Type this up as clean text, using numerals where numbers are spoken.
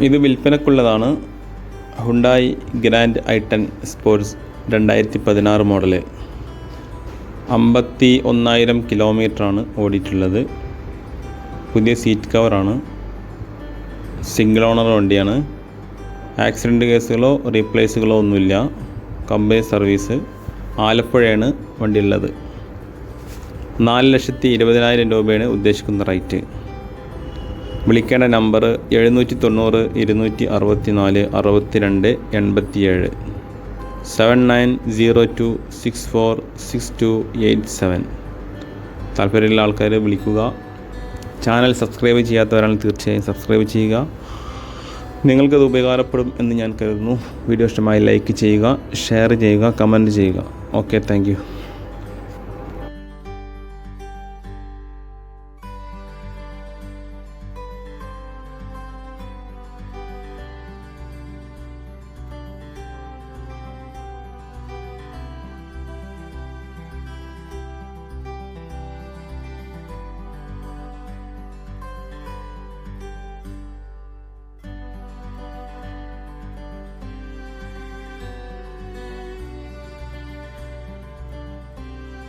ഇത് വിൽപ്പനക്കുള്ളതാണ്. Hyundai grand i10 Sportz 2016 model. 51,000 കിലോമീറ്ററാണ് ഓടിയിട്ടുള്ളത്. പുതിയ സീറ്റ് കവറാണ്. സിംഗിൾ ഓണർ വണ്ടിയാണ്. ആക്സിഡൻറ്റ് കേസുകളോ റീപ്ലേസുകളോ ഒന്നുമില്ല. Company service. ആലപ്പുഴയാണ് വണ്ടി ഉള്ളത്. 4,20,000 രൂപയാണ് ഉദ്ദേശിക്കുന്ന റേറ്റ്. വിളിക്കേണ്ട നമ്പർ 790 264 62 87 7902646287. താല്പര്യമുള്ള ആൾക്കാർ വിളിക്കുക. ചാനൽ സബ്സ്ക്രൈബ് ചെയ്യാത്തവരാണെങ്കിൽ തീർച്ചയായും സബ്സ്ക്രൈബ് ചെയ്യുക. നിങ്ങൾക്കത് ഉപകാരപ്പെടും എന്ന് ഞാൻ കരുതുന്നു. വീഡിയോ ഇഷ്ടമായി ലൈക്ക് ചെയ്യുക, ഷെയർ ചെയ്യുക, കമൻറ്റ് ചെയ്യുക. Okay, thank you.